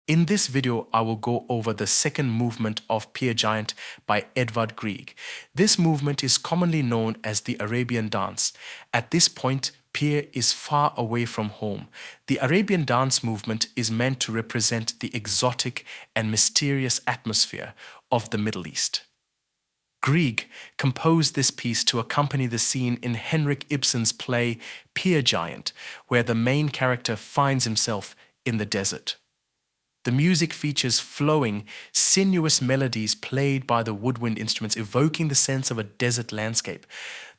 In this video, I will go over the second movement of Gynt by Edvard Grieg. This movement is commonly known as the Arabian dance. At this point, Pir is far away from home. The Arabian dance movement is meant to represent the exotic and mysterious atmosphere of the Middle East. Grieg composed this piece to accompany the scene in Henrik Ibsen's play Gynt, where the main character finds himself in the desert. The music features flowing, sinuous melodies played by the woodwind instruments, evoking the sense of a desert landscape.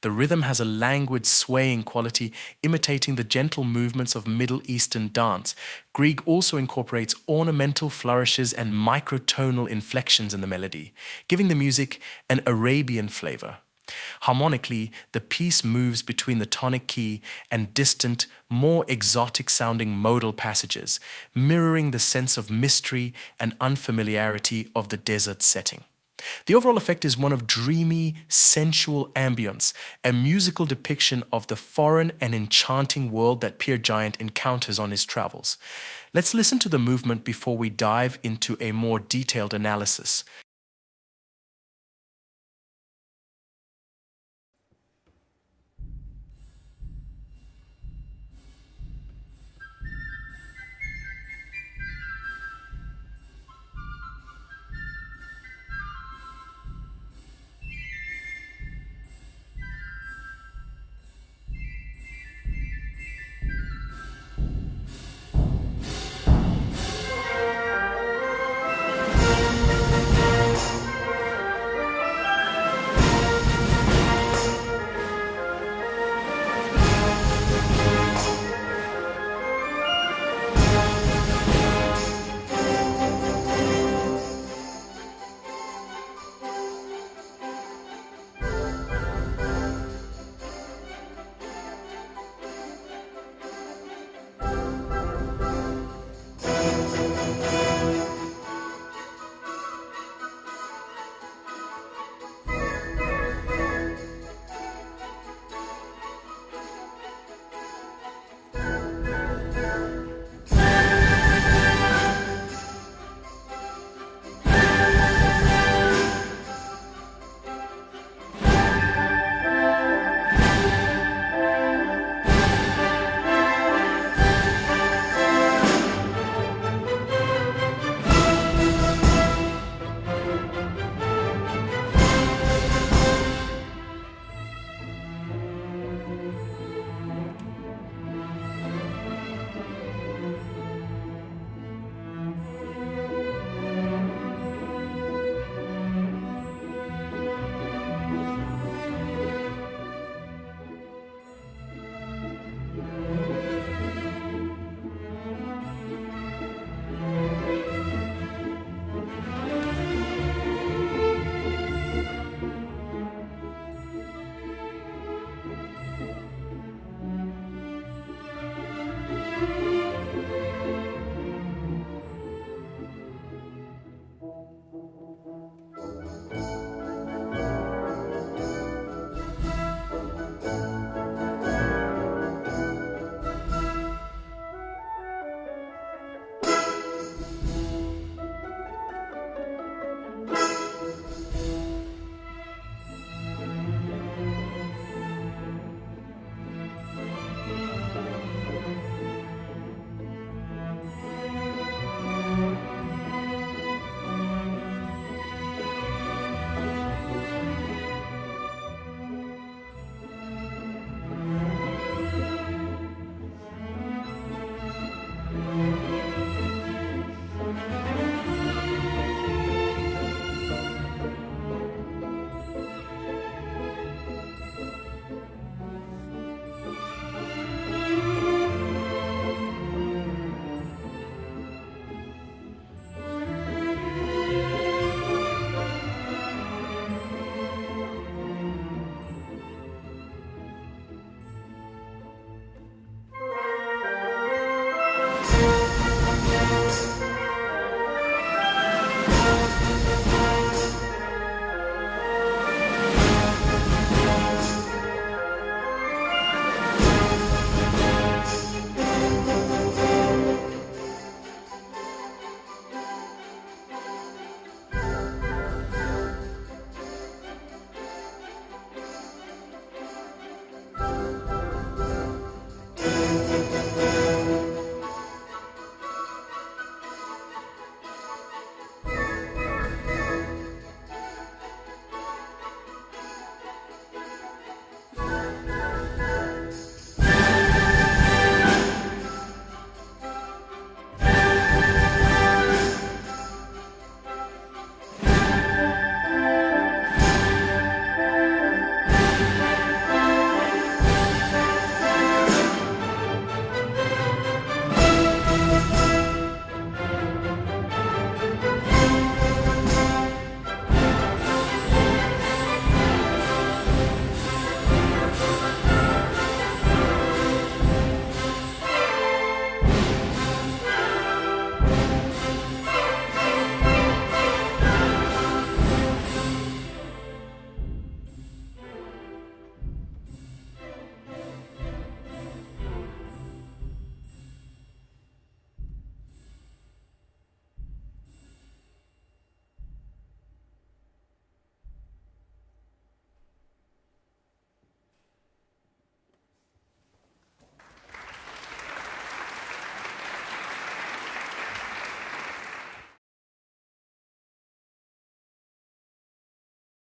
The rhythm has a languid, swaying quality, imitating the gentle movements of Middle Eastern dance. Grieg also incorporates ornamental flourishes and microtonal inflections in the melody, giving the music an Arabian flavor. Harmonically, the piece moves between the tonic key and distant, more exotic-sounding modal passages, mirroring the sense of mystery and unfamiliarity of the desert setting. The overall effect is one of dreamy, sensual ambience, a musical depiction of the foreign and enchanting world that Gynt encounters on his travels. Let's listen to the movement before we dive into a more detailed analysis.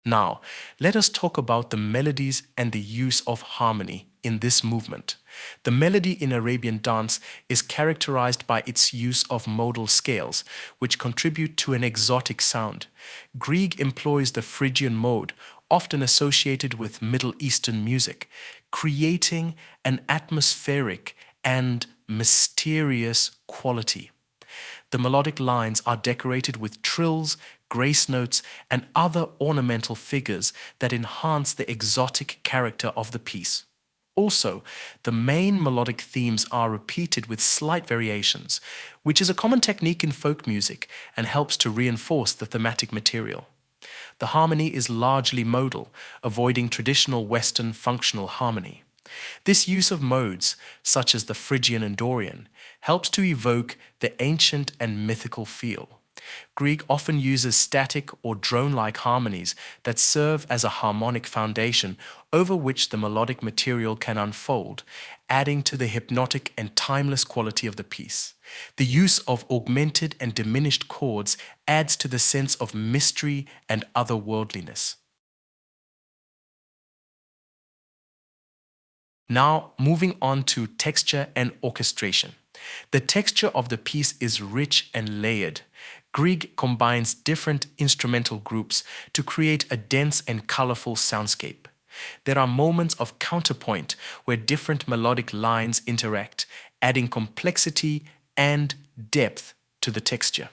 Now, let us talk about the melodies and the use of harmony in this movement. The melody in Arabian dance is characterized by its use of modal scales, which contribute to an exotic sound. Grieg employs the Phrygian mode, often associated with Middle Eastern music, creating an atmospheric and mysterious quality. The melodic lines are decorated with trills, grace notes, and other ornamental figures that enhance the exotic character of the piece. Also, the main melodic themes are repeated with slight variations, which is a common technique in folk music and helps to reinforce the thematic material. The harmony is largely modal, avoiding traditional Western functional harmony. This use of modes, such as the Phrygian and Dorian, helps to evoke the ancient and mythical feel. Grieg often uses static or drone-like harmonies that serve as a harmonic foundation over which the melodic material can unfold, adding to the hypnotic and timeless quality of the piece. The use of augmented and diminished chords adds to the sense of mystery and otherworldliness. Now, moving on to texture and orchestration. The texture of the piece is rich and layered. Grieg combines different instrumental groups to create a dense and colorful soundscape. There are moments of counterpoint where different melodic lines interact, adding complexity and depth to the texture.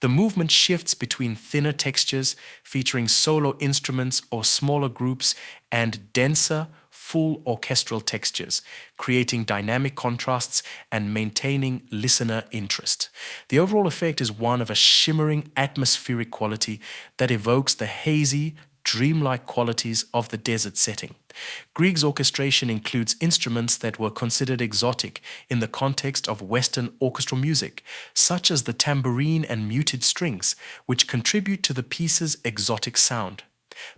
The movement shifts between thinner textures featuring solo instruments or smaller groups and denser, full orchestral textures, creating dynamic contrasts and maintaining listener interest. The overall effect is one of a shimmering atmospheric quality that evokes the hazy, dreamlike qualities of the desert setting. Grieg's orchestration includes instruments that were considered exotic in the context of Western orchestral music, such as the tambourine and muted strings, which contribute to the piece's exotic sound.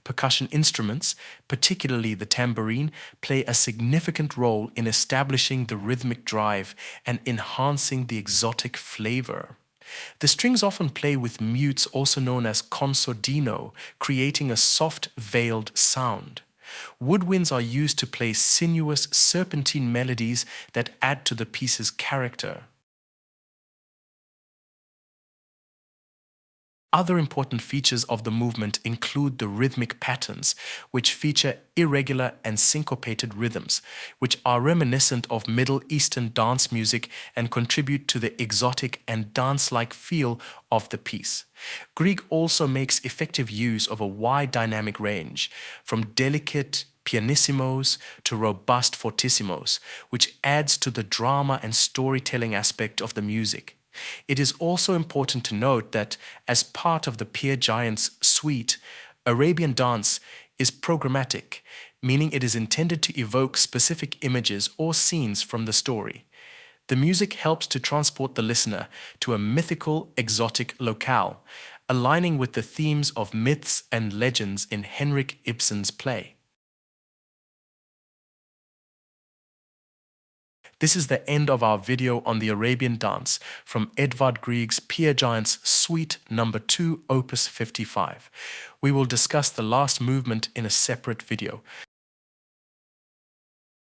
Percussion instruments, particularly the tambourine, play a significant role in establishing the rhythmic drive and enhancing the exotic flavor. The strings often play with mutes, also known as consordino, creating a soft, veiled sound. Woodwinds are used to play sinuous, serpentine melodies that add to the piece's character. Other important features of the movement include the rhythmic patterns, which feature irregular and syncopated rhythms, which are reminiscent of Middle Eastern dance music and contribute to the exotic and dance-like feel of the piece. Grieg also makes effective use of a wide dynamic range, from delicate pianissimos to robust fortissimos, which adds to the drama and storytelling aspect of the music. It is also important to note that as part of the Peer Gynt's suite, Arabian dance is programmatic, meaning it is intended to evoke specific images or scenes from the story. The music helps to transport the listener to a mythical, exotic locale, aligning with the themes of myths and legends in Henrik Ibsen's play. This is the end of our video on the Arabian dance from Edvard Grieg's Peer Gynt's Suite No. 2, Opus 55. We will discuss the last movement in a separate video.